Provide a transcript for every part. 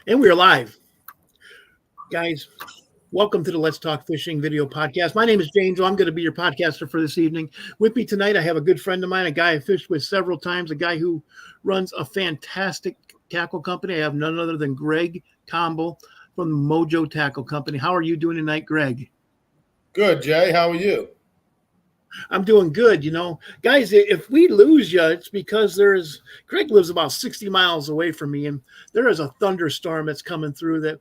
And we're live. Guys, welcome to the Let's Talk Fishing video podcast. My name is James. I'm going to be your podcaster for this evening. With me tonight, I have a good friend of mine, a guy I fished with several times, a guy who runs a fantastic tackle company. I have none other than Greg Combel from Mojo Tackle Company. How are you doing tonight, Greg? Good, Jay. How are you? I'm doing good. Guys, if we lose you, it's because Greg lives about 60 miles away from me, and there is a thunderstorm that's coming through that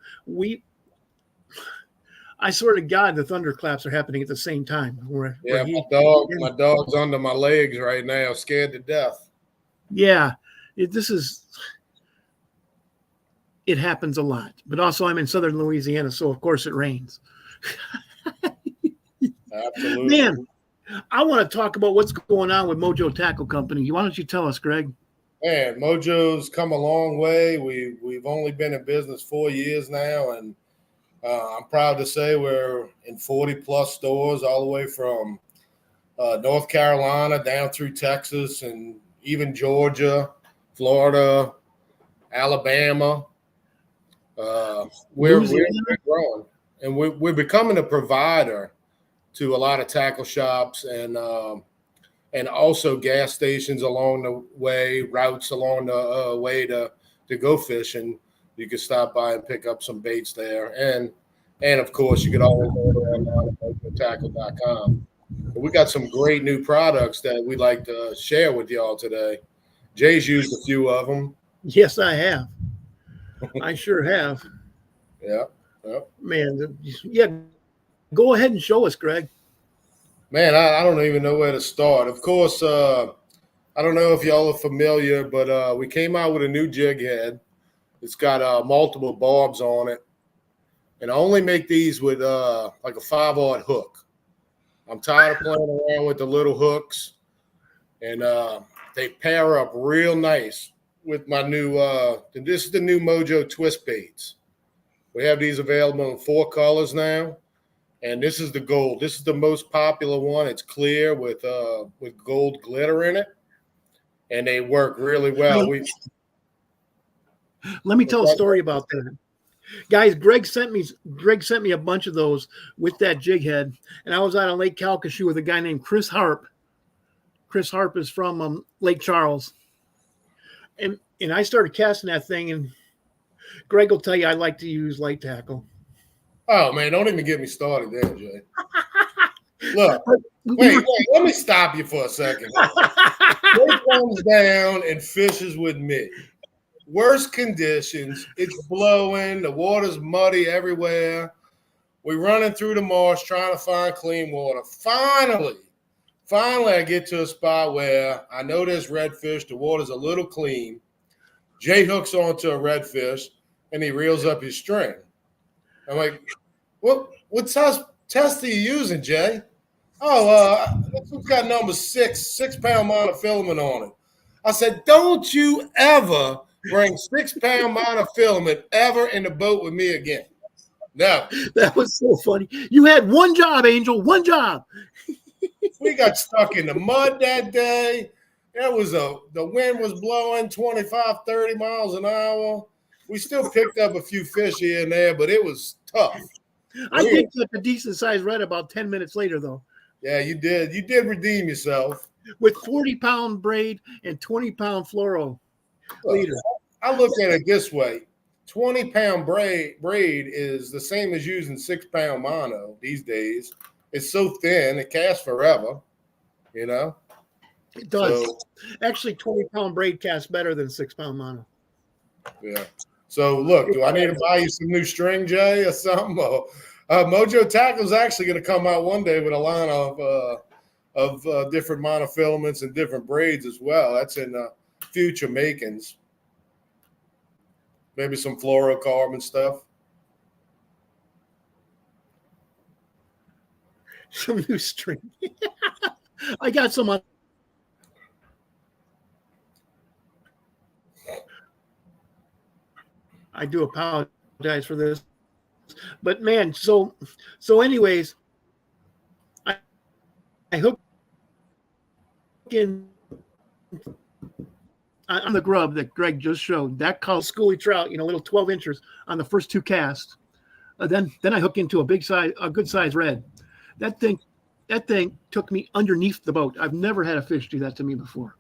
I swear to God, the thunderclaps are happening at the same time. Yeah, my dog's under my legs right now, scared to death. Yeah, it happens a lot. But also, I'm in southern Louisiana, so of course it rains. Absolutely, man. I want to talk about what's going on with Mojo Tackle Company. Why don't you tell us, Greg? Man, Mojo's come a long way. We've only been in business 4 years now, and I'm proud to say we're in 40 plus stores all the way from North Carolina down through Texas and even Georgia, Florida, Alabama. We're growing, and we're becoming a provider to a lot of tackle shops and also gas stations along the way, routes along the way to go fishing. You can stop by and pick up some baits there, and of course you could always order online at mojotackle.com. But we got some great new products that we'd like to share with y'all today. Jay's used a few of them. Yes, I have. I sure have. Yeah. Man, yeah. Go ahead and show us, Greg. Man, I don't even know where to start. Of course, I don't know if y'all are familiar, but we came out with a new jig head. It's got multiple barbs on it. And I only make these with like a 5/0 hook. I'm tired of playing around with the little hooks. And they pair up real nice with my new, this is the new Mojo twist baits. We have these available in 4 colors now. And this is the gold. This is the most popular one. It's clear with gold glitter in it, and they work really well. Let me tell a story about that, guys. Greg sent me a bunch of those with that jig head, and I was out on Lake Calcasieu with a guy named Chris Harp. Chris Harp is from Lake Charles, and I started casting that thing, and Greg will tell you I like to use light tackle. Oh, man, don't even get me started there, Jay. Look, wait, let me stop you for a second. Jay comes down and fishes with me. Worst conditions. It's blowing. The water's muddy everywhere. We're running through the marsh trying to find clean water. Finally, I get to a spot where I know there's redfish. The water's a little clean. Jay hooks onto a redfish, and he reels up his string. I'm like, what size test are you using, Jay? Oh, this one's got number 6-pound monofilament on it. I said, don't you ever bring 6-pound monofilament ever in the boat with me again. No. That was so funny. You had one job, Angel, one job. We got stuck in the mud that day. The wind was blowing 25, 30 miles an hour. We still picked up a few fish here and there, but it was tough. I picked up a decent-sized red about 10 minutes later, though. Yeah, you did. You did redeem yourself. With 40-pound braid and 20-pound fluoro leader. I look at it this way. 20-pound braid is the same as using 6-pound mono these days. It's so thin, it casts forever, It does. So, actually, 20-pound braid casts better than 6-pound mono. Yeah. So, look, do I need to buy you some new string, Jay, or something? Mojo Tackle is actually going to come out one day with a line of different monofilaments and different braids as well. That's in future makings. Maybe some fluorocarbon stuff. Some new string. I got some on. I do apologize for this, but man, so anyways, I hooked in on the grub that Greg just showed, that color schoolie trout, little 12 inches on the first 2 casts. Then I hook into a good size red. That thing took me underneath the boat. I've never had a fish do that to me before.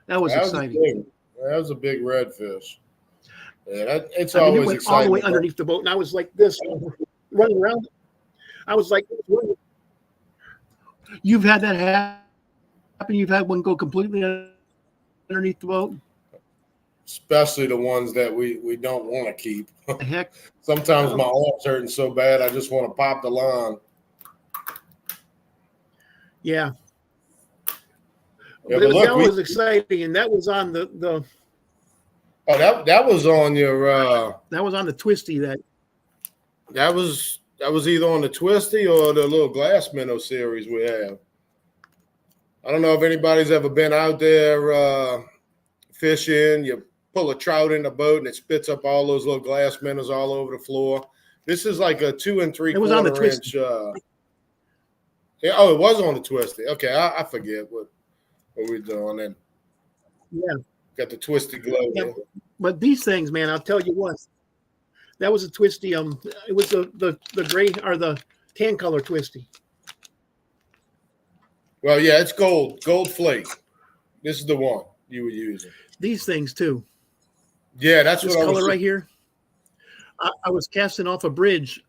That was exciting. That was a big redfish. Yeah, it's it always went exciting. All the way underneath the boat, and I was like this, running around. I was like, you've had that happen? You've had one go completely underneath the boat? Especially the ones that we don't want to keep. Heck. Sometimes my arm's hurting so bad, I just want to pop the line. Yeah. But that was exciting, and that was on the Oh, that was on your that was on the twisty that was either on the twisty or the little glass minnow series we have. I don't know if anybody's ever been out there fishing. You pull a trout in the boat and it spits up all those little glass minnows all over the floor. This is like a 2 3/4 inch. It was on the twisty. Okay, I forget what we're doing. And yeah, got the twisty glow. Yeah. But these things, man, I'll tell you what. That was a twisty. It was the gray or the tan color twisty. Well, yeah, it's gold flake. This is the one you were using. These things too. Yeah, that's this what color right here. I was casting off a bridge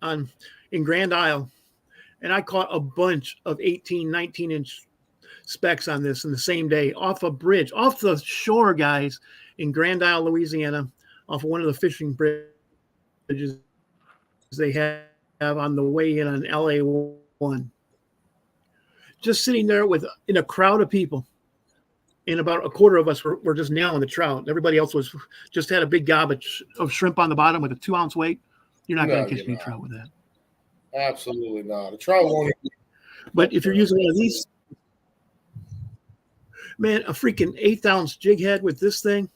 in Grand Isle, and I caught a bunch of 18, 19-inch specks on this in the same day off a bridge, off the shore, guys, in Grand Isle, Louisiana, off of one of the fishing bridges they have on the way in on LA1. Just sitting there in a crowd of people, and about a quarter of us were just nailing the trout. Everybody else just had a big gob of shrimp on the bottom with a 2-ounce weight. You're not going to catch any trout with that. Absolutely not. The trout won't. But if you're using one of these, man, a freaking 1/8-ounce jig head with this thing,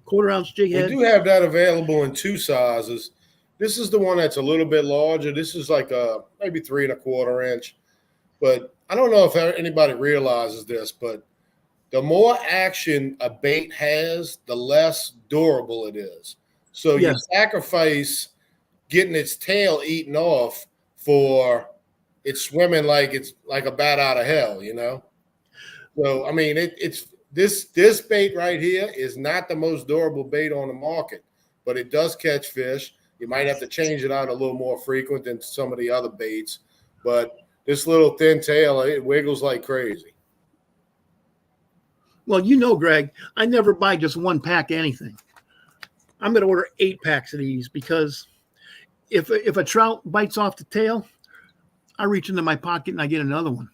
1/4-ounce jig head. We do have that available in 2 sizes. This is the one that's a little bit larger. This is like maybe 3 1/4 inch. But I don't know if anybody realizes this, but the more action a bait has, the less durable it is. So you sacrifice getting its tail eaten off for it's swimming like it's like a bat out of hell, So I mean, it's this bait right here is not the most durable bait on the market, but it does catch fish. You might have to change it out a little more frequent than some of the other baits, but this little thin tail, it wiggles like crazy. Well, Greg, I never buy just 1 pack of anything. I'm going to order 8 packs of these because if a trout bites off the tail, I reach into my pocket and I get another one.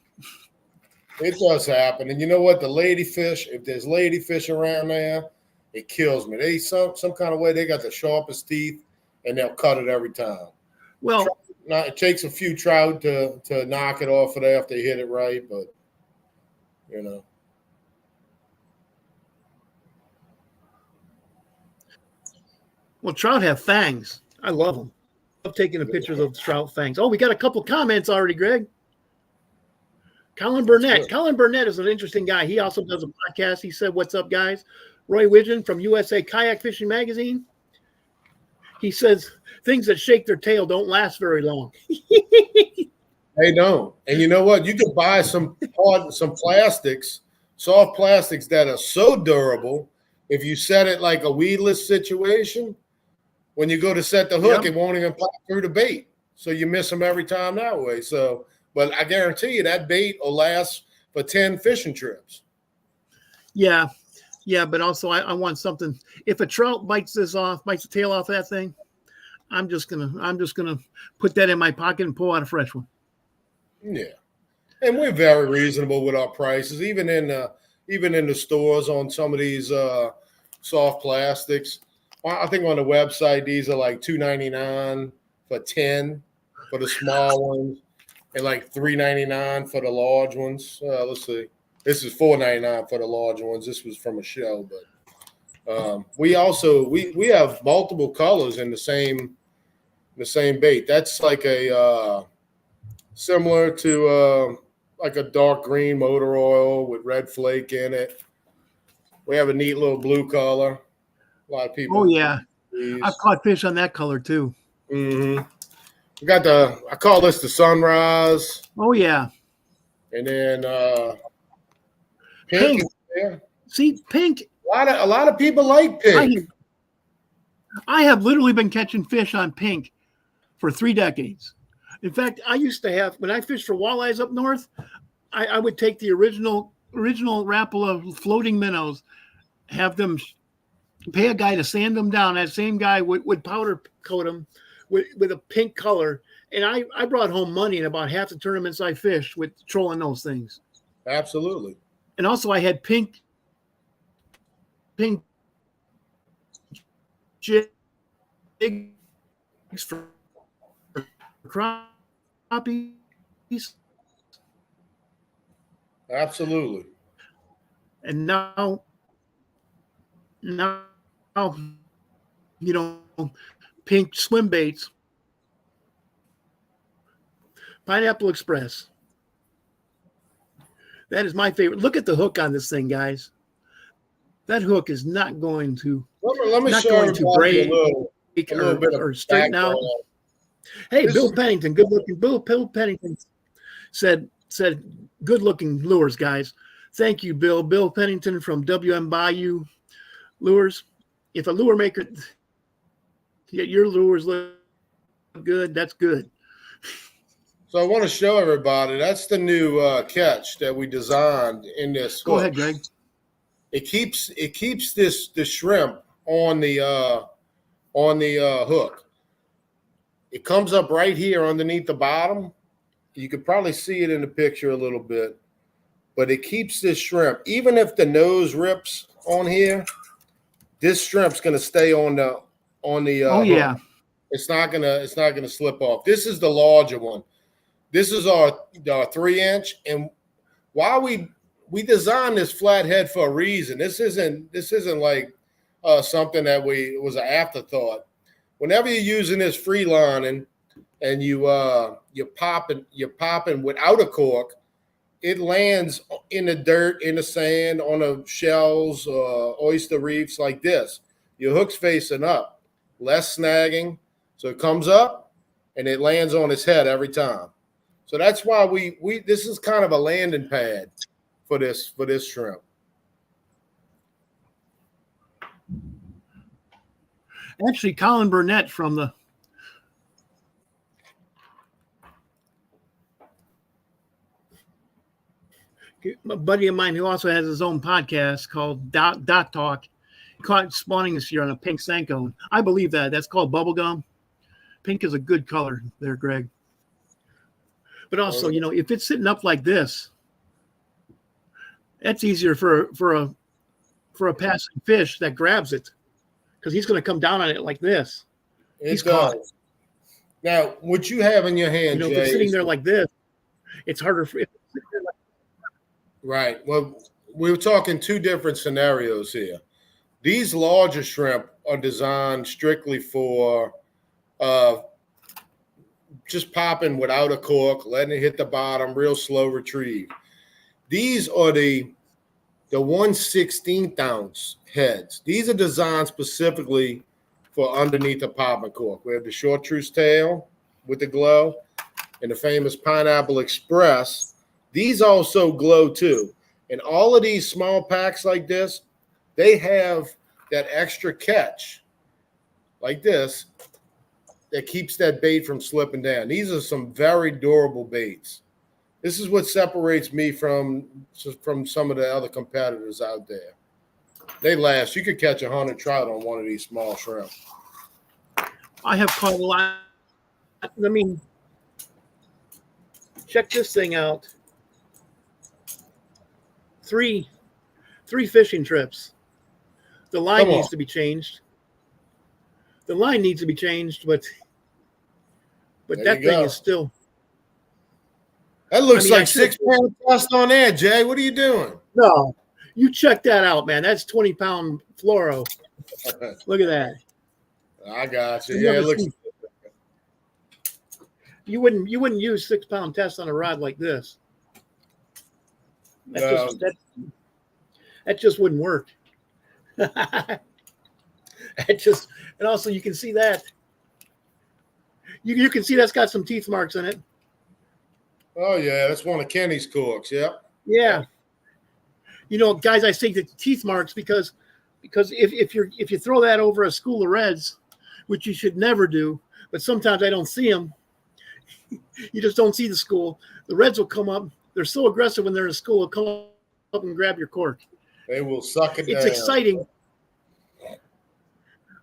It does happen. And you know what? The ladyfish, if there's ladyfish around there, it kills me. They some kind of way, they got the sharpest teeth and they'll cut it every time. Well, it takes a few trout to knock it off of there if they hit it right, but Well, trout have fangs. I love them. I love taking the pictures of trout fangs. Oh, we got a couple comments already, Greg. Colin Burnett. Colin Burnett is an interesting guy. He also does a podcast. He said, "What's up, guys?" Roy Widgeon from USA Kayak Fishing Magazine. He says, things that shake their tail don't last very long. They don't. And you know what? You can buy some plastics, soft plastics that are so durable. If you set it like a weedless situation, when you go to set the hook, it won't even pop through the bait. So you miss them every time that way. So, but I guarantee you that bait will last for 10 fishing trips. Yeah. Yeah, but also I want something. If a trout bites the tail off that thing, I'm just gonna put that in my pocket and pull out a fresh one. Yeah, and we're very reasonable with our prices, even in the stores on some of these soft plastics. I think on the website these are like $2.99 for 10 for the small ones, and like $3.99 for the large ones. Let's see. This is $4.99 for the large ones. This was from a show, but we also we have multiple colors in the same bait. That's like a similar to like a dark green motor oil with red flake in it. We have a neat little blue color. A lot of people. Oh yeah, These. I've caught fish on that color too. Mm-hmm. We got I call this the sunrise. Oh yeah, And then pink. Yeah. See, pink. A lot of people like pink. I have literally been catching fish on pink for 3 decades. In fact, I used to have, when I fished for walleyes up north, I would take the original wrapple of floating minnows, have them pay a guy to sand them down. That same guy would powder coat them with a pink color. And I brought home money in about half the tournaments I fished with trolling those things. Absolutely. And also I had pink jigs for crappies. Absolutely. And now, pink swim baits. Pineapple Express. That is my favorite. Look at the hook on this thing, guys. That hook is not going to let me show you break a little bit or straighten out. Hey, Bill Pennington, good looking. Bill Pennington said good looking lures, guys. Thank you, Bill. Bill Pennington from WM Bayou Lures. If a lure maker, your lures look good, that's good. So I want to show everybody, that's the new catch that we designed in this hook. Go ahead, Greg. It keeps the shrimp on the hook. It comes up right here underneath the bottom. You could probably see it in the picture a little bit, but it keeps this shrimp. Even if the nose rips on here, this shrimp's going to stay on the oh hook. Yeah. It's not gonna slip off. This is the larger one. This is our 3-inch, and while we designed this flathead for a reason. This isn't like something that was an afterthought. Whenever you're using this free lining and you're popping without a cork, it lands in the dirt, in the sand, on the shells, oyster reefs like this. Your hook's facing up, less snagging, so it comes up and it lands on its head every time. So that's why we this is kind of a landing pad for this shrimp. Actually, Colin Burnett from a buddy of mine who also has his own podcast called Dot Talk, caught spawning this year on a pink Senko. I believe that's called bubblegum. Pink is a good color there, Greg. But also, if it's sitting up like this, that's easier for a passing fish that grabs it, because he's going to come down on it like this. He's caught. Now, what you have in your hand, if it's sitting there like this, it's harder for it. Right. Well, we're talking two different scenarios here. These larger shrimp are designed strictly for just popping without a cork, letting it hit the bottom, real slow retrieve. These are the 1/16 ounce heads. These are designed specifically for underneath a popping cork. We have the chartreuse tail with the glow and the famous Pineapple Express. These also glow too. And all of these small packs like this, they have that extra catch like this that keeps that bait from slipping down. These are some very durable baits. This is what separates me from some of the other competitors out there. They last. You could catch 100 trout on one of these small shrimp. I have caught a lot. I mean, check this thing out. Three fishing trips. The line needs to be changed. The line needs to be changed, but that thing is still. That looks like 6-pound test on there, Jay. What are you doing? No, you check that out, man. That's 20-pound fluoro. Look at that. I got you. Yeah, it looks. You wouldn't use 6-pound test on a rod like this. That just wouldn't work. It just, and also you can see that. You can see that's got some teeth marks in it. Oh yeah, that's one of Kenny's corks. Yep. Yeah. Guys, I say the teeth marks because if you throw that over a school of reds, which you should never do, but sometimes I don't see them. You just don't see the school. The reds will come up. They're so aggressive when they're in a school. They'll come up and grab your cork. They will suck it down. It's exciting.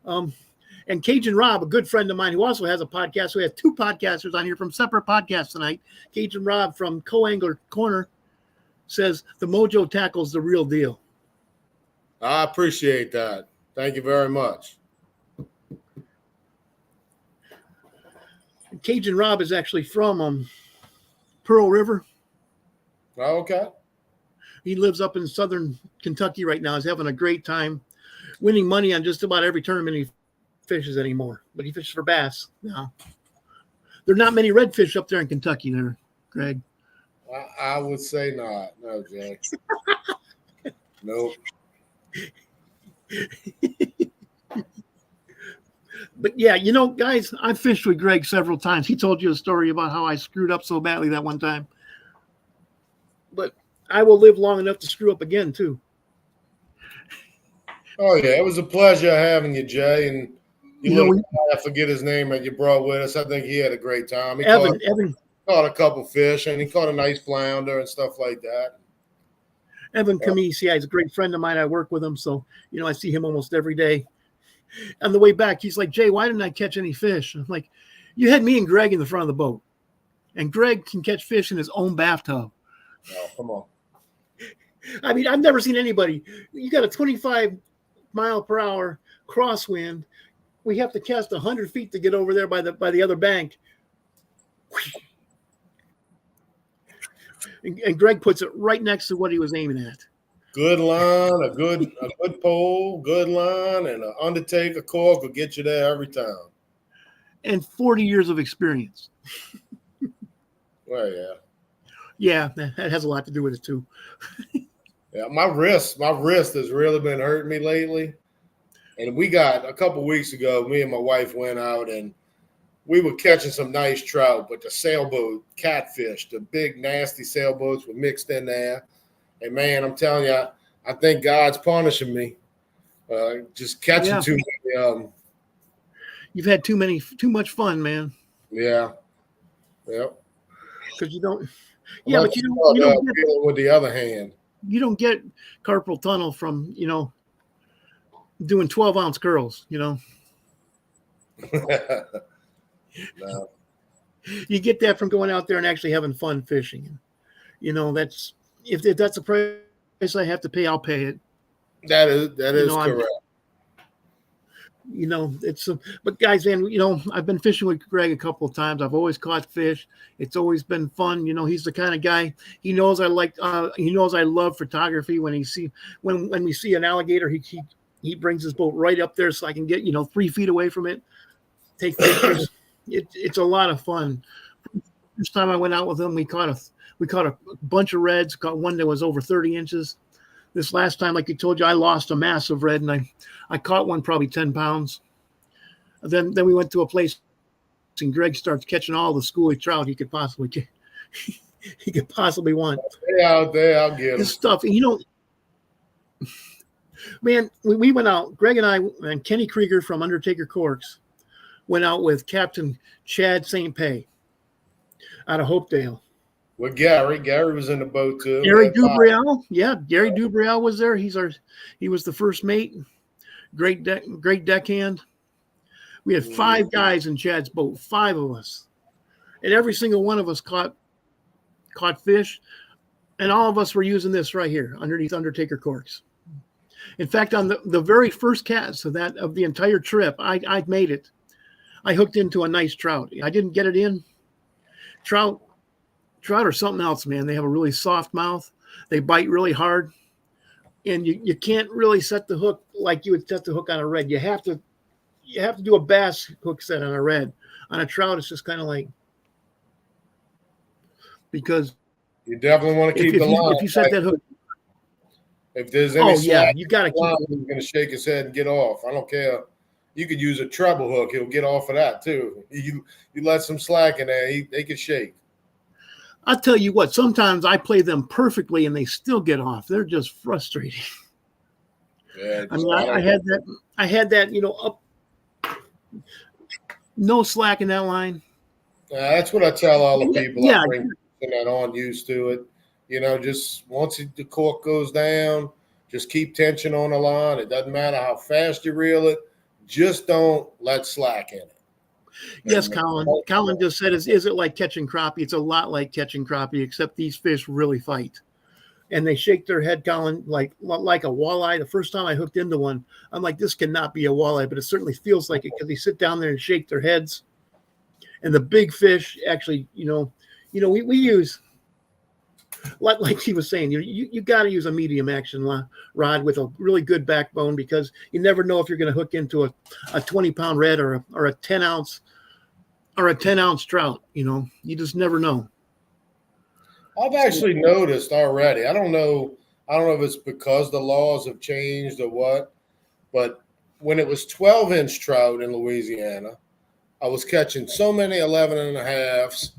And Cajun Rob, a good friend of mine who also has a podcast. We have two podcasters on here from separate podcasts tonight. Cajun Rob from Co-Angler Corner says the Mojo tackle's the real deal. I appreciate that. Thank you very much. Cajun Rob is actually from Pearl River. Oh, okay. He lives up in southern Kentucky right now. He's having a great time winning money on just about every tournament he fishes anymore. But he fishes for bass now. There are not many redfish up there in Kentucky there, Greg. I would say not. No, Jay. Nope. But yeah, guys, I fished with Greg several times. He told you a story about how I screwed up so badly that one time. But I will live long enough to screw up again, too. Oh, yeah. It was a pleasure having you, Jay. And I forget his name that you brought with us. I think he had a great time. Evan caught a couple fish, and he caught a nice flounder and stuff like that. Evan Camise, yeah, he's a great friend of mine. I work with him, so, I see him almost every day. On the way back, he's like, Jay, why didn't I catch any fish? I'm like, you had me and Greg in the front of the boat. And Greg can catch fish in his own bathtub. Oh, come on. I mean, I've never seen anybody. You got a 25-mile-per-hour crosswind. We have to cast 100 feet to get over there by the other bank. And Greg puts it right next to what he was aiming at. Good line, a good pole, good line, and an Undertaker cork will get you there every time. And 40 years of experience. Well, yeah. Yeah, that has a lot to do with it too. Yeah, my wrist has really been hurting me lately. And we got a couple weeks ago, me and my wife went out and we were catching some nice trout, but the sailboat catfish, the big nasty sailboats were mixed in there. And man, I'm telling you, I think God's punishing me. Just catching too many. You've had too much fun, man. Yeah. Yep. Because you don't. Yeah, but you don't get dealing with the other hand. You don't get carpal tunnel from doing 12-ounce curls. No. You get that from going out there and actually having fun fishing. That's if that's a price I have to pay, I'll pay it. That is correct. But guys, man, I've been fishing with Greg a couple of times. I've always caught fish. It's always been fun. He's the kind of guy. He knows I love photography. When we see an alligator, he brings his boat right up there so I can get 3 feet away from it, take pictures. It's a lot of fun. First time I went out with him, we caught a bunch of reds. Caught one that was over 30 inches. This last time, like you told you, I lost a massive red, and I caught one probably 10 pounds. Then we went to a place, and Greg starts catching all the schoolie trout he could possibly want. Stay out there, I'll get this stuff. Man, we went out. Greg and I and Kenny Krieger from Undertaker Corks went out with Captain Chad St. Pay out of Hopedale. With Gary. Gary was in the boat too. Gary Dubriel. Yeah, Gary Dubriel was there. He was the first mate. Great deckhand. We had 5 guys in Chad's boat, 5 of us. And every single one of us caught fish. And all of us were using this right here underneath Undertaker Corks. In fact, on the very first cast of the entire trip, I made it. I hooked into a nice trout. I didn't get it in. Trout are something else, man. They have a really soft mouth. They bite really hard. And you can't really set the hook like you would set the hook on a red. You have to do a bass hook set on a red. On a trout, it's just kind of like, because you definitely want to keep the line. If you set that hook, If there's any Oh yeah, slack, you got to keep it. he's going to shake his head and get off. I don't care. You could use a treble hook; he'll get off of that too. You let some slack in there, they can shake. I'll tell you what. Sometimes I play them perfectly and they still get off. They're just frustrating. Yeah, I mean, I had that. I had that. Up, no slack in that line. that's what I tell all the people I Yeah, bring that aren't used to it. Just once the cork goes down, just keep tension on the line. It doesn't matter how fast you reel it. Just don't let slack in it. yes, Colin. Colin just said, "Is it like catching crappie?" It's a lot like catching crappie, except these fish really fight, and they shake their head, Colin, like a walleye. The first time I hooked into one, I'm like, "This cannot be a walleye," but it certainly feels like it because they sit down there and shake their heads. And the big fish, actually, we use, like he was saying, you got to use a medium action rod with a really good backbone, because you never know if you're going to hook into a 20-pound red or a 10-ounce trout. You just never know. I've actually noticed already. I don't know if it's because the laws have changed or what, but when it was 12-inch trout in Louisiana, I was catching so many 11 and a halves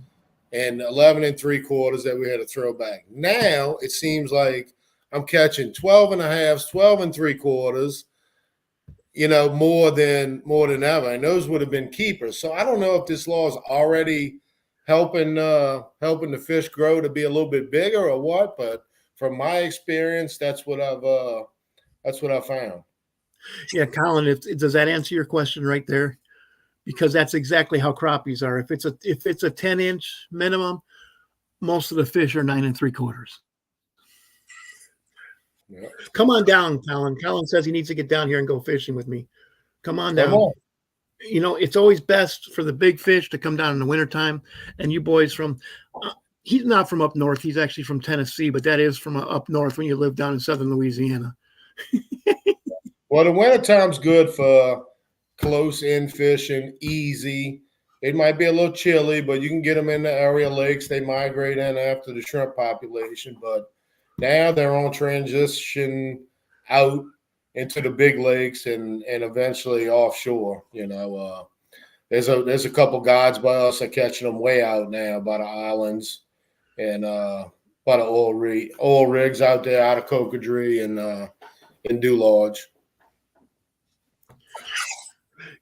and 11 and 3/4 that we had to throw back. Now it seems like I'm catching 12 and a halves, 12 and 3/4, more than ever. And those would have been keepers. So I don't know if this law is already helping the fish grow to be a little bit bigger or what, but from my experience, that's what I've found. Yeah, Colin, does that answer your question right there? Because that's exactly how crappies are. If it's a 10-inch minimum, most of the fish are 9 3/4. Yeah. Come on down, Colin. Colin says he needs to get down here and go fishing with me. Come on Come down. on. It's always best for the big fish to come down in the wintertime. And you boys he's not from up north. He's actually from Tennessee, but that is from up north when you live down in southern Louisiana. Well, the wintertime's good for close in fishing, easy. It might be a little chilly, but you can get them in the area lakes. They migrate in after the shrimp population, but now they're on transition out into the big lakes and eventually offshore. There's a couple guides by us that catching them way out now by the islands and by the oil rigs out there out of Cocodrie and in Dew Lodge.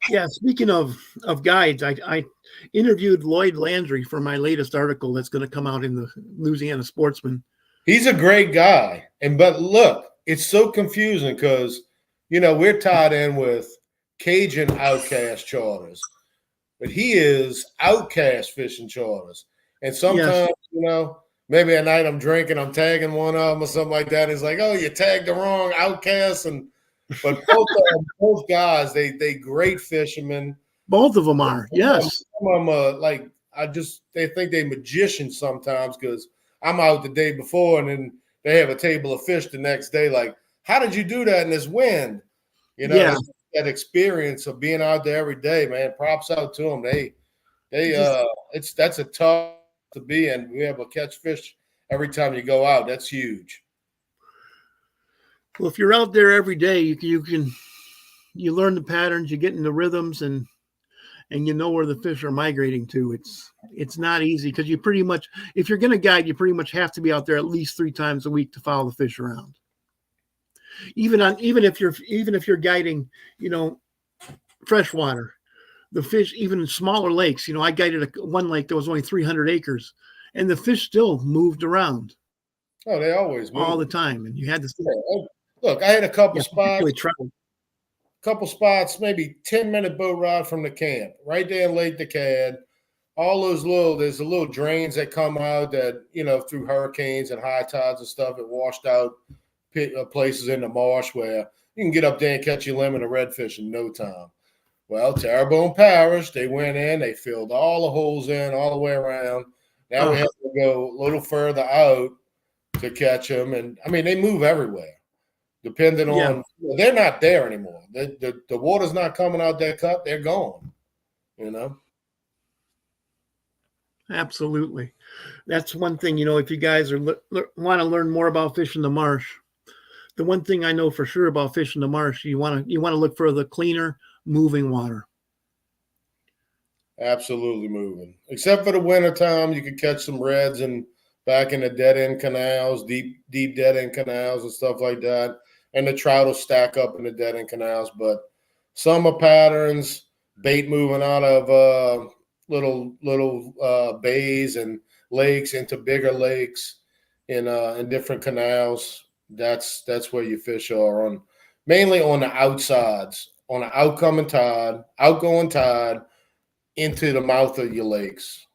Yeah, speaking of guides, I interviewed Lloyd Landry for my latest article that's going to come out in the Louisiana Sportsman. He's a great guy. But look, it's so confusing because, we're tied in with Cajun outcast charters, but he is outcast fishing charters. And sometimes, Yes. Maybe at night I'm drinking, I'm tagging one of them or something like that. It's like, oh, you tagged the wrong outcast. But both guys, they great fishermen. Both of them are, yes. Some of them, they think they magicians sometimes because I'm out the day before and then they have a table of fish the next day. Like, how did you do that in this wind? Yeah. That experience of being out there every day, man. Props out to them. That's a tough to be in. We able to catch fish every time you go out. That's huge. Well, if you're out there every day, you learn the patterns, you get in the rhythms, and you know where the fish are migrating to. It's not easy because you pretty much, if you're going to guide, you pretty much have to be out there at least 3 times a week to follow the fish around. Even if you're guiding, freshwater, the fish, even in smaller lakes. I guided one lake that was only 300 acres, and the fish still moved around. Oh, they always move all the time, and you had to look. I had a couple spots. Travel. Couple spots, maybe 10-minute boat ride from the camp, right there in Lake Decad. All those there's the little drains that come out that, through hurricanes and high tides and stuff, it washed out places in the marsh where you can get up there and catch your limit of redfish in no time. Well, Terrebonne Parish, they went in, they filled all the holes in all the way around. Now we have to go a little further out to catch them. And, they move everywhere. Depending on, they're not there anymore. The water's not coming out that cut. They're gone, Absolutely. That's one thing, if you guys want to learn more about fishing the marsh, The one thing I know for sure about fishing the marsh, you want to look for the cleaner, moving water. Absolutely moving. Except for the wintertime, you could catch some reds and back in the dead end canals, deep dead end canals and stuff like that. And the trout will stack up in the dead end canals. But summer patterns, bait moving out of little bays and lakes into bigger lakes in different canals. That's where your fish are on, mainly on the outsides, on the outgoing tide into the mouth of your lakes.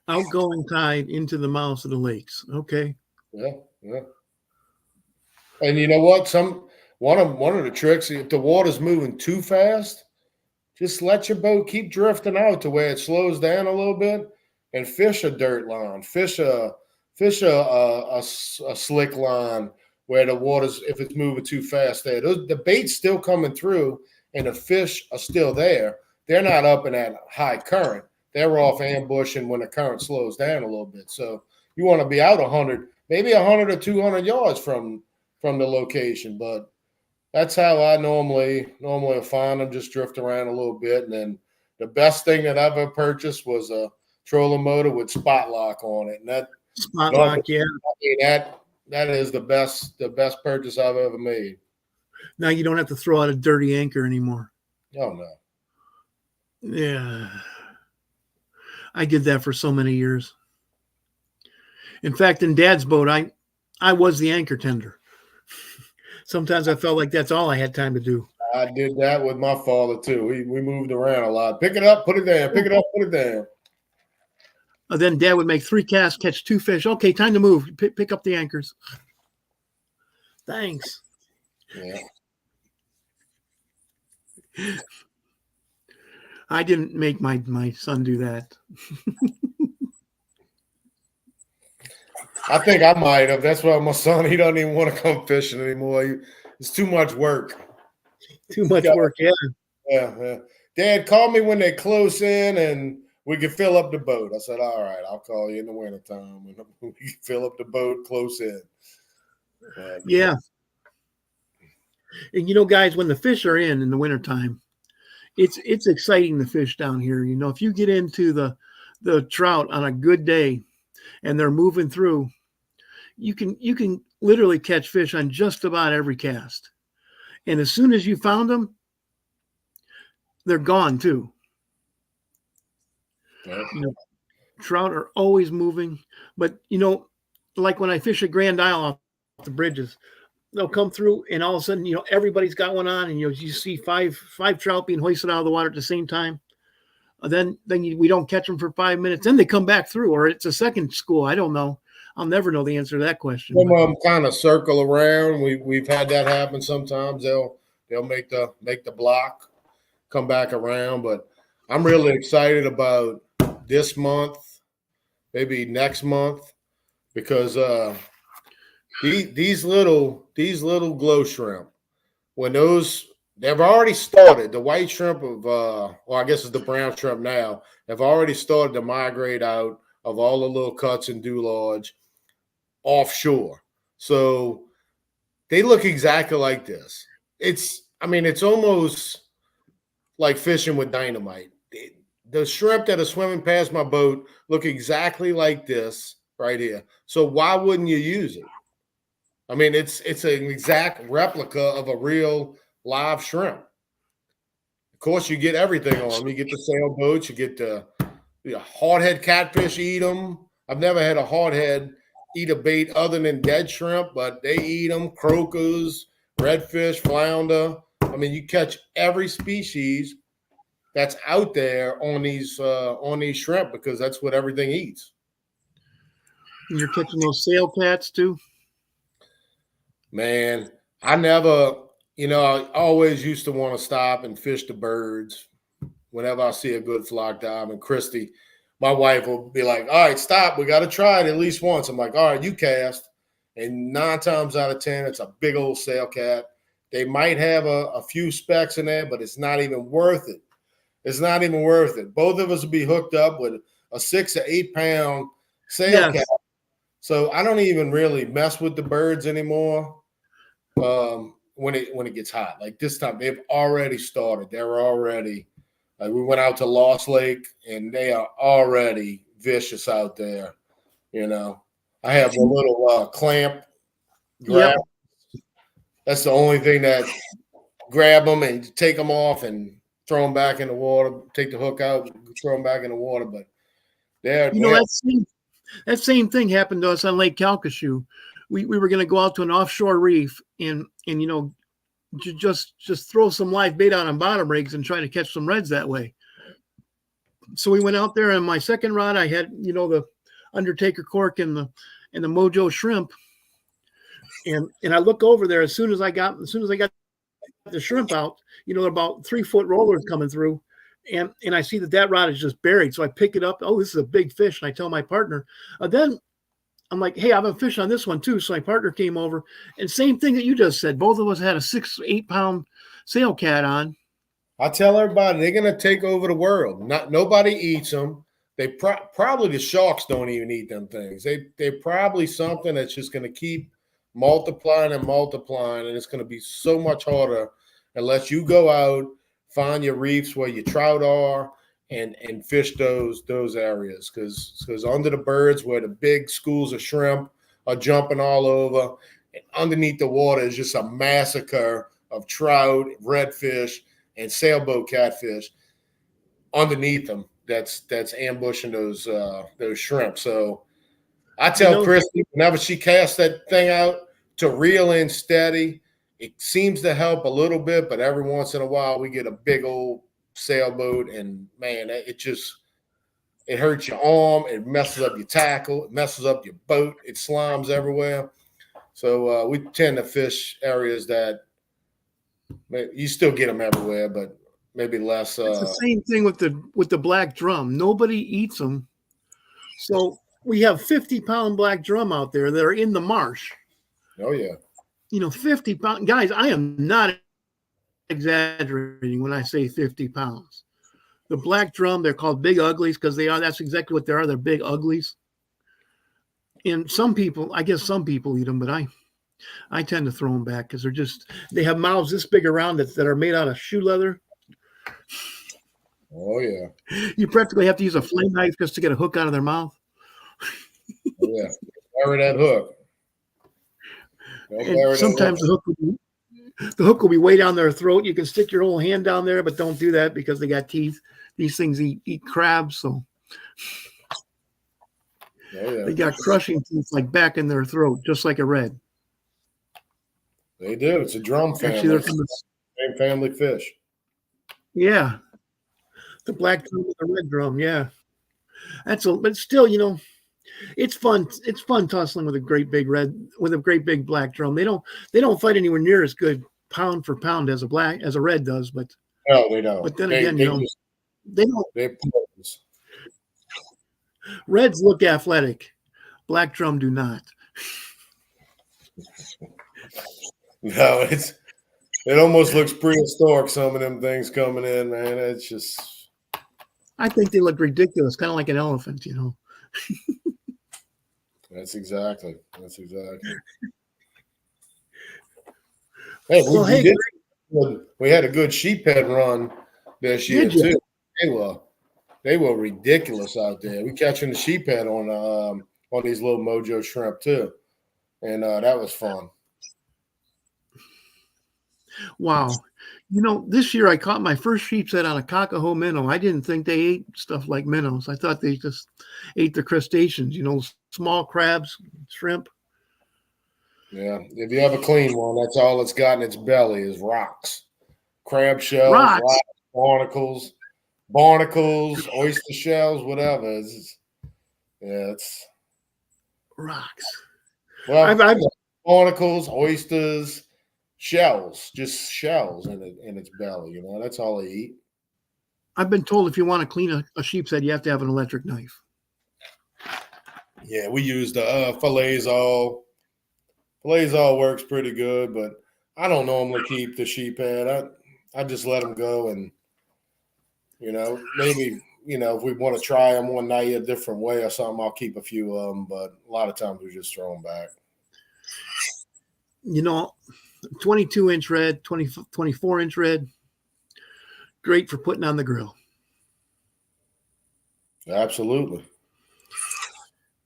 Outgoing tide into the mouths of the lakes. Okay. Yeah, yeah. And you know what? One of the tricks, if the water's moving too fast, just let your boat keep drifting out to where it slows down a little bit, and fish a dirt line, fish a slick line where the water's, if it's moving too fast there, the bait's still coming through and the fish are still there. They're not up in that high current. They're off ambushing when the current slows down a little bit. So you want to be out 100, maybe 100 or 200 yards from the location. But that's how I normally find them, just drift around a little bit. And then the best thing that I've ever purchased was a trolling motor with spot lock on it. And that spot lock, yeah. I mean, that is the best purchase I've ever made. Now you don't have to throw out a dirty anchor anymore. Oh no. Yeah. I did that for so many years. In fact, in Dad's boat, I was the anchor tender. Sometimes I felt like that's all I had time to do. I did that with my father too. We moved around a lot. Pick it up, put it down. Pick it up, put it down. Then Dad would make 3 casts, catch 2 fish. Okay, time to move. Pick up the anchors. Thanks. Yeah. I didn't make my son do that. I think I might have. That's why my son, he doesn't even want to come fishing anymore. It's too much work. Too much work, yeah. Yeah. Dad, call me when they're close in and we can fill up the boat. I said, all right, I'll call you in the wintertime when we can fill up the boat close in. Yeah. And, you know, guys, when the fish are in the wintertime, it's exciting to fish down here. You know, if you get into the trout on a good day and they're moving through, you can literally catch fish on just about every cast. And as soon as you found them, they're gone too. Yeah. You know, trout are always moving, but you know, like when I fish at Grand Isle off the bridges, they'll come through and all of a sudden, you know, everybody's got one on, and you see five trout being hoisted out of the water at the same time. Then we don't catch them for 5 minutes. Then they come back through, or it's a second school. I don't know. I'll never know the answer to that question. Some of them kind of circle around. We've had that happen sometimes. They'll make the block, come back around. But I'm really excited about this month, maybe next month, because these little glow shrimp, when they've already started, the white shrimp or I guess it's the brown shrimp now, have already started to migrate out of all the little cuts and dewlage offshore. So they look exactly like this. It's almost like fishing with dynamite. The shrimp that are swimming past my boat look exactly like this right here. So why wouldn't you use it? I mean, it's an exact replica of a real live shrimp. Of course, you get everything on them. You get the sailboats, you get the hardhead catfish eat them. I've never had a hardhead eat a bait other than dead shrimp, but they eat them. Croakers, redfish, flounder. I mean, you catch every species that's out there on these shrimp because that's what everything eats. And you're catching those sail cats too? Man, I always used to want to stop and fish the birds whenever I see a good flock dive. And Christy, my wife, will be like, all right, stop. We got to try it at least once. I'm like, all right, you cast. And 9 times out of 10, it's a big old sail cat. They might have a few specks in there, but it's not even worth it. It's not even worth it. Both of us will be hooked up with a 6 or 8 pound sail cat So I don't even really mess with the birds anymore. When it gets hot, like this time, they've already started. They're already. Like we went out to Lost Lake, and they are already vicious out there. I have a little clamp grab. Yep. That's the only thing that grab them and take them off and throw them back in the water. Take the hook out, throw them back in the water. But they're that same thing happened to us on Lake Calcasieu. We were going to go out to an offshore reef and just throw some live bait out on bottom rigs and try to catch some reds that way. So we went out there, and my second rod I had the Undertaker cork and the Mojo Shrimp, and I look over there as soon as I got the shrimp out, about 3 foot rollers coming through, and I see that rod is just buried. So I pick it up. Oh, this is a big fish, and I tell my partner. Then I'm like, hey, I have a fish on this one too. So my partner came over, and same thing that you just said. Both of us had a 6-8 pound sail cat on. I tell everybody they're gonna take over the world. Nobody eats them. They probably the sharks don't even eat them things. They're probably something that's just gonna keep multiplying and multiplying, and it's gonna be so much harder unless you go out, find your reefs where your trout are, and fish those areas. Because under the birds where the big schools of shrimp are jumping all over, and underneath the water is just a massacre of trout, redfish, and sailboat catfish underneath them. That's ambushing those shrimp. So I tell Christy whenever she casts that thing out to reel in steady. It seems to help a little bit, but every once in a while we get a big old sailboat, and man, it hurts your arm. It messes up your tackle. It messes up your boat. It slimes everywhere. So we tend to fish areas that you still get them everywhere, but maybe less. It's the same thing with the black drum. Nobody eats them. So we have 50-pound black drum out there that are in the marsh. Oh yeah. 50-pound guys. I am not exaggerating when I say 50 pounds. The black drum, they're called big uglies because they are. That's exactly what they are. They're big uglies. And some people eat them, but I tend to throw them back because they have mouths this big around that are made out of shoe leather. Oh yeah. You practically have to use a flame knife just to get a hook out of their mouth. Oh, yeah. Bury that hook. Sometimes the hook will be way down their throat. You can stick your whole hand down there, but don't do that because they got teeth. These things eat crabs, so they got crushing teeth like back in their throat, just like a red. They do. It's a drum family. Actually, they're from the same family fish. Yeah, the black drum and the red drum. Yeah, but still, it's fun. It's fun tussling with a great big black drum. They don't fight anywhere near as good pound for pound as a red does, but no, they don't. But then again, they don't. They Reds look athletic. Black drum do not. No, it almost looks prehistoric. Some of them things coming in, man. It's just. I think they look ridiculous, kind of like an elephant, That's exactly. Hey, we had a good sheephead run this year too. They were ridiculous out there. We catching the sheephead on these little Mojo Shrimp too, and that was fun. Wow. This year I caught my first sheepshead on a cockahoe minnow. I didn't think they ate stuff like minnows. I thought they just ate the crustaceans, small crabs, shrimp. Yeah. If you have a clean one, that's all it's got in its belly is rocks. Crab shells, rocks, barnacles, oyster shells, whatever. It's rocks. Well, I've barnacles, oysters, shells, just shells in its belly. That's all they eat. I've been told if you want to clean a sheep's head, you have to have an electric knife. Yeah, we use the Filet-Zol. Filet-Zol works pretty good, but I don't normally keep the sheep head. I just let them go, and maybe if we want to try them one night a different way or something, I'll keep a few of them. But a lot of times we just throw them back. 22-inch red, 24-inch red, great for putting on the grill. Absolutely.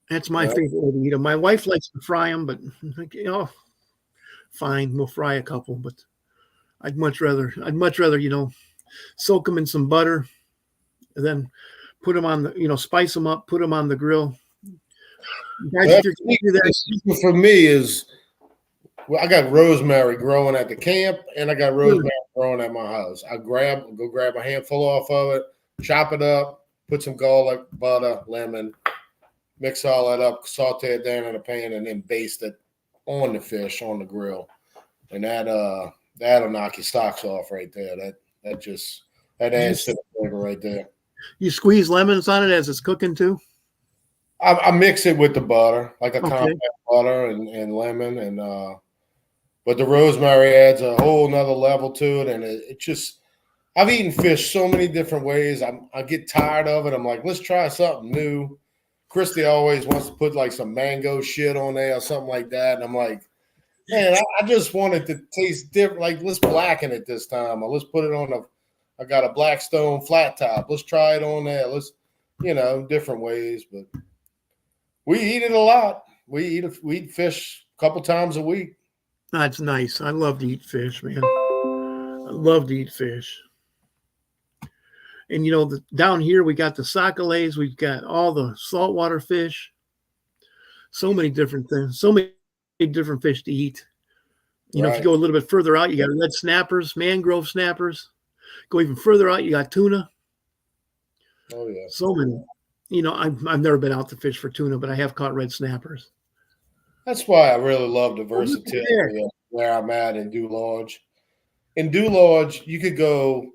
That's my favorite way to eat them. My wife likes to fry them, but fine, we'll fry a couple. But I'd much rather, soak them in some butter, and then put them on the, spice them up, put them on the grill. Guys, for me is, I got rosemary growing at the camp, and I got rosemary growing at my house. I go grab a handful off of it, chop it up, put some garlic, butter, lemon, mix all that up, saute it down in a pan, and then baste it on the fish on the grill. And that'll knock your socks off right there. That adds to the flavor right there. You squeeze lemons on it as it's cooking too? I mix it with the butter, like a compact butter and lemon, and but the rosemary adds a whole nother level to it, and it just. I've eaten fish so many different ways. I get tired of it. I'm like, let's try something new. Christy always wants to put like some mango shit on there or something like that, and I'm like, man, I just want it to taste different. Like, let's blacken it this time, or let's put it on I got a Blackstone flat top. Let's try it on there. Let's, different ways. But we eat it a lot. We eat fish a couple times a week. That's nice. I love to eat fish, man. I love to eat fish. And, down here we got the sacalets. We've got all the saltwater fish. So many different things. So many different fish to eat. If you go a little bit further out, you got red snappers, mangrove snappers. Go even further out, you got tuna. Oh, yeah. So many. I've never been out to fish for tuna, but I have caught red snappers. That's why I really love the versatility of where I'm at in Dew Lodge. In Dew Lodge, you could go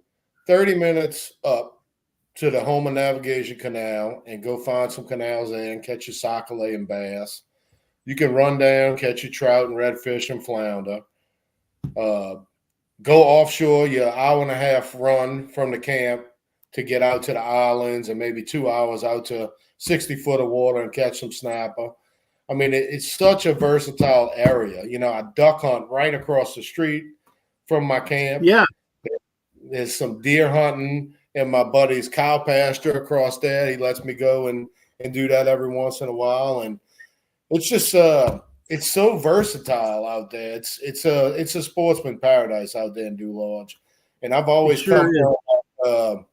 30 minutes up to the Homer Navigation Canal and go find some canals there and catch your sac-a-lait and bass. You can run down, catch your trout and redfish and flounder. Go offshore, your hour and a half run from the camp to get out to the islands, and maybe 2 hours out to 60 foot of water and catch some snapper. I mean, it's such a versatile area. I duck hunt right across the street from my camp. Yeah. There's some deer hunting in my buddy's cow pasture across there. He lets me go and do that every once in a while. And it's just it's so versatile out there. It's a sportsman paradise out there in Dew Lodge. And I've always come from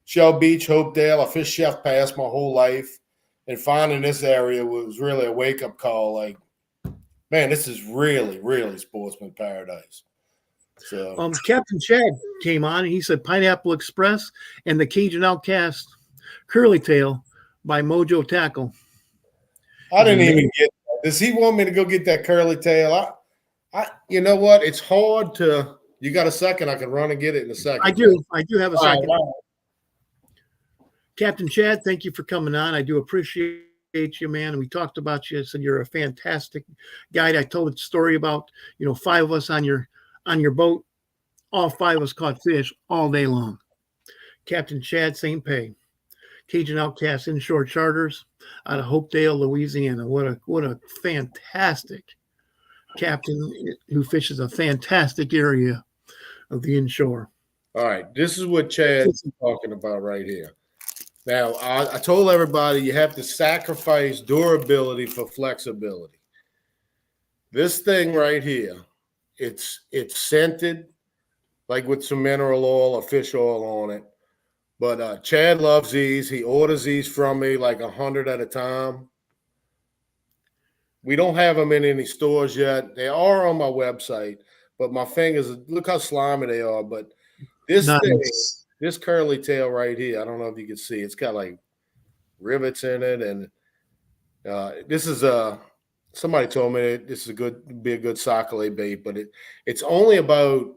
Shell Beach, Hopedale. I fished Chef Pass my whole life. And finding this area was really a wake-up call. Like, man, this is really, really sportsman paradise. So Captain Chad came on and he said Pineapple Express and the Cajun Outcast Curly Tail by Mojo Tackle. I didn't even get that. Does he want me to go get that curly tail? You know what? It's hard to. You got a second? I can run and get it in a second. I do have a second. Right. Captain Chad, thank you for coming on. I do appreciate you, man. And we talked about you. I said you're a fantastic guide. I told a story about 5 of us on your boat. All 5 of us caught fish all day long. Captain Chad St. Pay, Cajun Outcast Inshore Charters out of Hopedale, Louisiana. What a fantastic captain who fishes a fantastic area of the inshore. All right, this is what Chad's talking about right here. Now, I told everybody you have to sacrifice durability for flexibility. This thing right here, it's scented, like with some mineral oil or fish oil on it. But Chad loves these. He orders these from me like 100 at a time. We don't have them in any stores yet. They are on my website, but my fingers, look how slimy they are. But this thing, this curly tail right here, I don't know if you can see. It's got like rivets in it, and this is somebody told me this is be a good sac-a-lait bait, but it's only about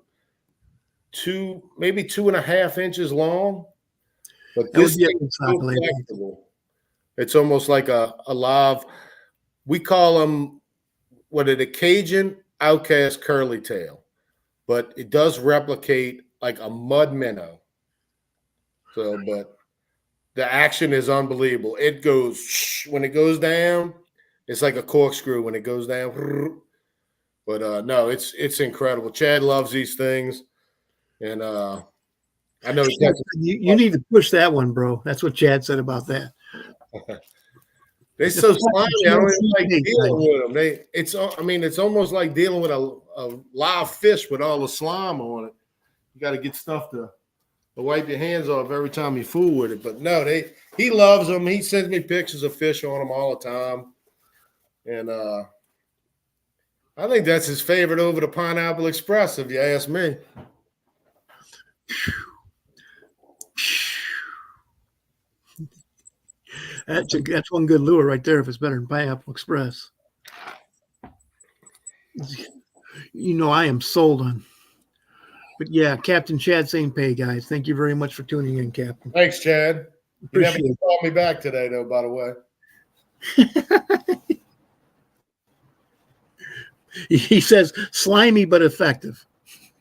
maybe 2.5 inches long. But this thing is so flexible. It's almost like a live. We call them the Cajun Outcast Curly Tail, but it does replicate like a mud minnow. So, but The action is unbelievable. It goes when it goes down, it's like a corkscrew when it goes down. But no, it's incredible. Chad loves these things, and I know You need to push that one, bro. That's what Chad said about that. They're so slimy. I don't even like dealing with them. It's almost like dealing with a live fish with all the slime on it. You got to get stuff to wipe your hands off every time you fool with it. But no, he loves them. He sends me pictures of fish on them all the time, and I think that's his favorite over the Pineapple Express, if you ask me. That's one good lure right there if it's better than Pineapple Express. I am sold on. But yeah, Captain Chad St. Pay, guys. Thank you very much for tuning in, Captain. Thanks, Chad. You never called me back today, though, by the way. He says slimy but effective.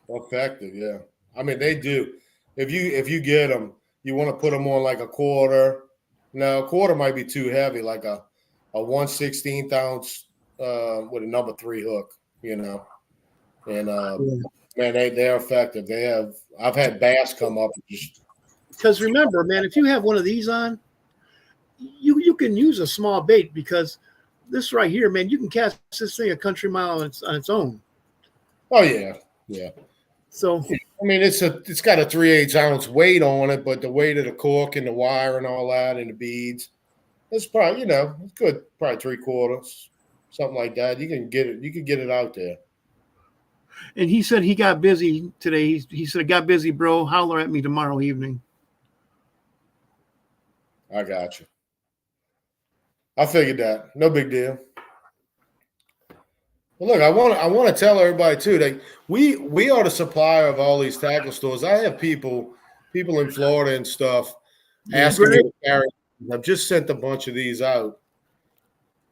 Effective, yeah. I mean, they do. If you get them, you want to put them on like a quarter. No, a quarter might be too heavy, like a 1/16 ounce with a number 3 hook, And man, they're effective. I've had bass come up because remember, man, if you have one of these on, you can use a small bait because this right here, man, you can cast this thing a country mile on its own. Oh yeah, yeah. So I mean, it's got a 3/8 ounce weight on it, but the weight of the cork and the wire and all that and the beads, it's probably it's good, probably 3/4, something like that. You can get it out there. And he said he got busy today. He said, "Got busy, bro. Holler at me tomorrow evening." I got you. I figured that. No big deal. Well, look, I want to tell everybody too that we are the supplier of all these tackle stores. I have people in Florida and stuff asking me to carry. I've just sent a bunch of these out.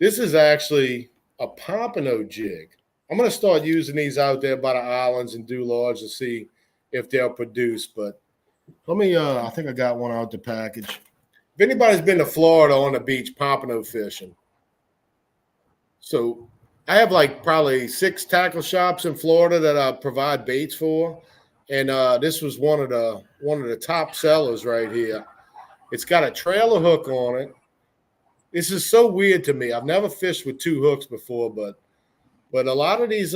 This is actually a pompano jig. I'm going to start using these out there by the islands and do large to see if they'll produce. But let me. I think I got one out the package. If anybody's been to Florida on the beach pompano fishing, so I have like probably 6 tackle shops in Florida that I provide baits for, and this was one of the top sellers right here. It's got a trailer hook on it. This is so weird to me. I've never fished with 2 hooks before, but a lot of these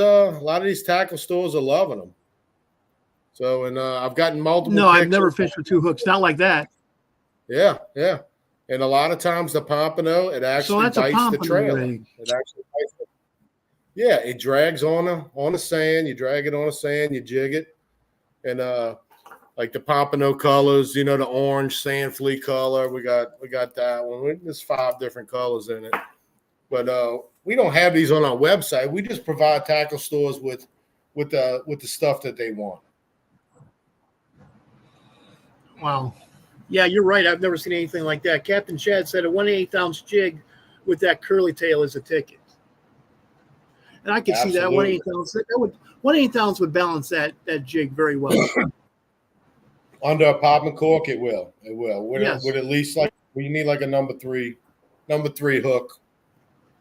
tackle stores are loving them. So, and I've gotten multiple. No, I've never fished with 2 hooks. Not like that. Yeah, yeah. And a lot of times the pompano, it actually bites the trailer. It actually bites it. Yeah, it drags on the sand. You drag it on the sand, you jig it. And like the pompano colors, the orange sand flea color. We got that one. There's 5 different colors in it. But we don't have these on our website. We just provide tackle stores with the stuff that they want. Wow. Yeah, you're right. I've never seen anything like that. Captain Chad said a 1/8 ounce jig with that curly tail is a ticket. And I can see that 1/8 ounce. That would 1/8 ounce would balance that jig very well. Under a popping cork, it will. It will. With at least you need like a number three hook.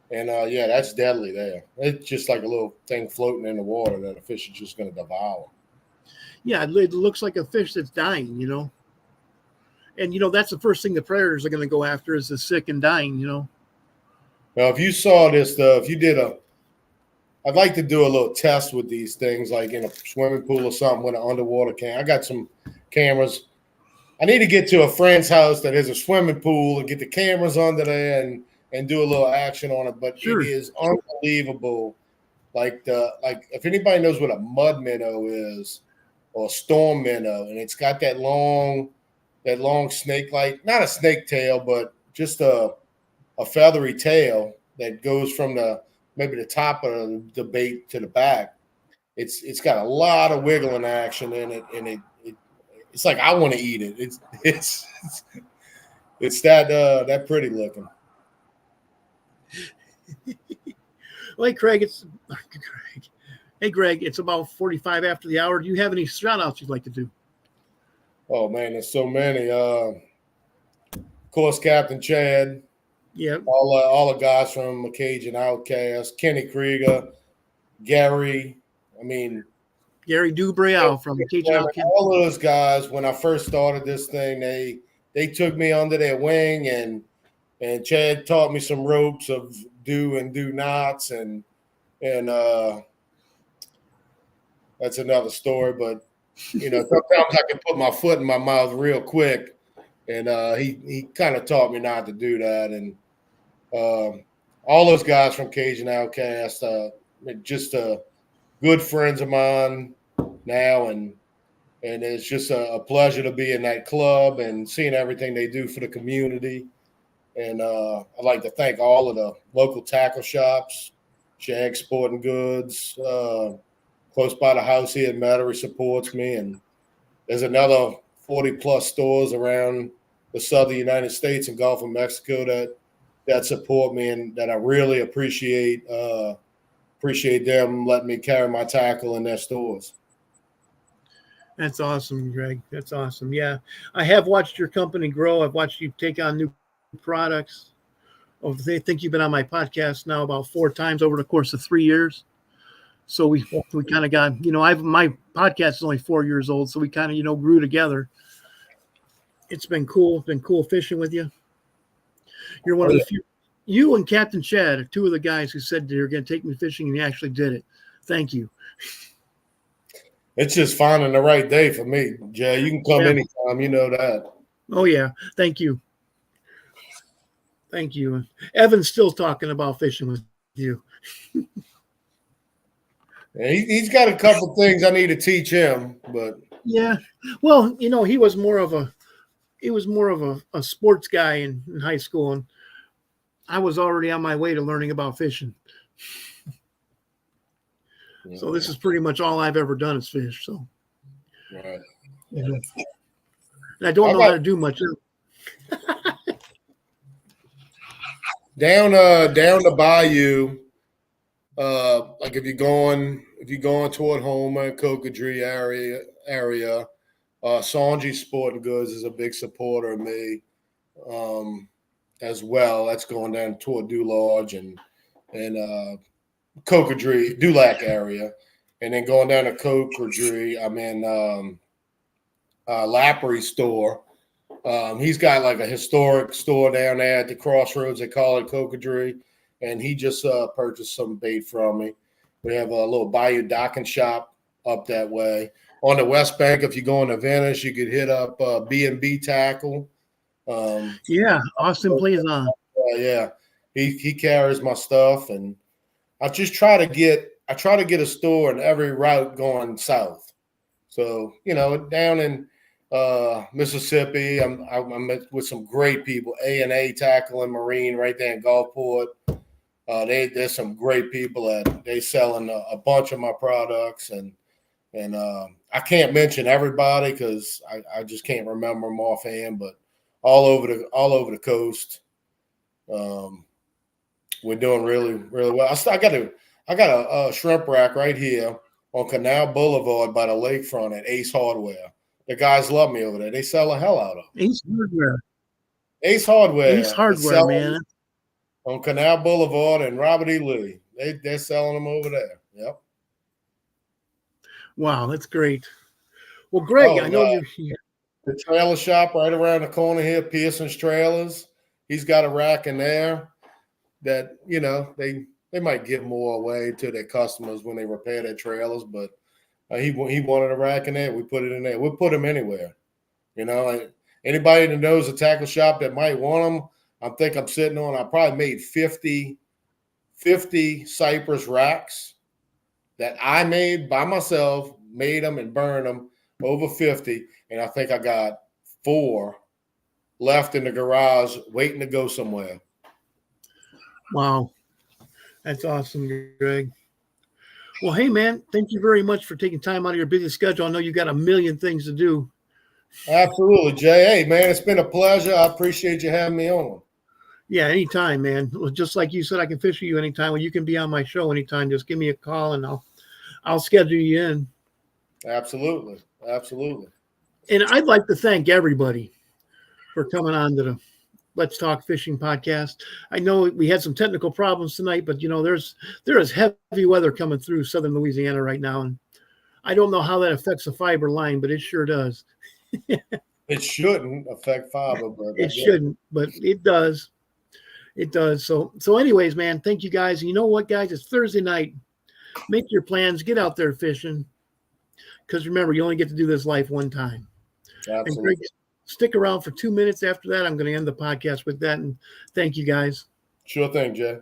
And yeah, that's deadly there. It's just like a little thing floating in the water that a fish is just going to devour. Yeah, it looks like a fish that's dying, And that's the first thing the predators are going to go after is the sick and dying, Now, if you saw this stuff, I'd like to do a little test with these things, like in a swimming pool or something with an underwater camera. I got some cameras. I need to get to a friend's house that has a swimming pool and get the cameras under there and do a little action on it. But It is unbelievable. Like if anybody knows what a mud minnow is or a storm minnow, and it's got that long snake, like not a snake tail, but just a feathery tail that goes from maybe the top of the bait to the back. It's got a lot of wiggling action in it, and it's like I want to eat it. It's that pretty looking. Hey Greg, it's about 45 after the hour. Do you have any shout outs you'd like to do? Oh man, there's so many. course, Captain Chad. Yep. All the guys from Cajun Outcast, Kenny Krieger, Gary. I mean, Gary Dubreal from Cajun Outcast. all those guys. When I first started this thing, they took me under their wing, and Chad taught me some ropes of do and do nots, and that's another story. But sometimes I can put my foot in my mouth real quick, and he kind of taught me not to do that. And all those guys from Cajun Outcast, just good friends of mine now, and it's just a pleasure to be in that club and seeing everything they do for the community. And I'd like to thank all of the local tackle shops, Jag Sporting Goods, close by the house here in Metairie supports me. And there's another 40-plus stores around the southern United States and Gulf of Mexico that support me and that I really appreciate them letting me carry my tackle in their stores. That's awesome, Greg. That's awesome. Yeah, I have watched your company grow. I've watched you take on new products. I think you've been on my podcast now about 4 times over the course of 3 years. So we kind of got, my podcast is only 4 years old, so we kind of, grew together. It's been cool. It's been cool fishing with you. You're one of the few. You and Captain Chad are 2 of the guys who said they're going to take me fishing, and you actually did it. Thank you. It's just finding the right day for me, Jay. You can come anytime. You know that. Oh, yeah. Thank you. Thank you. Evan's still talking about fishing with you. Yeah, he's got a couple things I need to teach him, but yeah. Well, he was more of a sports guy in high school, and I was already on my way to learning about fishing. Yeah. So this is pretty much all I've ever done is fish. So, right. And I don't know how to do much. Down the bayou, like if you're going toward Homer, Cocodrie area, Sanji Sporting Goods is a big supporter of me, as well. That's going down toward Dulage and Cocodrie, Dulac area, and then going down to Cocodrie, I'm in Lappery store. He's got like a historic store down there at the crossroads. They call it Cocodrie, and he just purchased some bait from me. We have a little bayou docking shop up that way. On the West Bank, if you go into Venice, you could hit up B&B Tackle. Yeah, Austin plays on. Yeah, he carries my stuff, and I try to get a store in every route going south. So down in Mississippi, I'm with some great people. A&A Tackle and Marine right there in Gulfport. There's some great people they selling a bunch of my products, and I can't mention everybody because I just can't remember them offhand. But all over the coast, we're doing really, really well. I got a shrimp rack right here on Canal Boulevard by the lakefront at Ace Hardware. The guys love me over there. They sell the hell out of them. Ace Hardware. Ace Hardware, man. On Canal Boulevard and Robert E. Lee. They're selling them over there. Yep. Wow, that's great. Well, Greg, I know you're here. The trailer shop right around the corner here, Pearson's Trailers. He's got a rack in there that, they might give more away to their customers when they repair their trailers, but he wanted a rack in there. We put it in there. We'll put them anywhere. Anybody that knows a tackle shop that might want them, I'm sitting on. I probably made 50 Cypress racks that I made by myself, made them and burned them, over 50. And I think I got 4 left in the garage waiting to go somewhere. Wow. That's awesome, Greg. Well, hey, man, thank you very much for taking time out of your busy schedule. I know you got a million things to do. Absolutely, Jay. Hey, man, it's been a pleasure. I appreciate you having me on. Yeah, anytime, man. Well, just like you said, I can fish with you anytime. Well, you can be on my show anytime. Just give me a call, and I'll schedule you in. Absolutely. And I'd like to thank everybody for coming on to Let's Talk Fishing podcast. I know we had some technical problems tonight, but there is heavy weather coming through southern Louisiana right now, and I don't know how that affects the fiber line, but it sure does. It shouldn't affect fiber, but it shouldn't, but it does. It does. So anyways, man, thank you guys. And you know what, guys? It's Thursday night. Make your plans. Get out there fishing. Because remember, you only get to do this life one time. Absolutely. And Greg, stick around for 2 minutes after that. I'm going to end the podcast with that. And thank you, guys. Sure thing, Jay.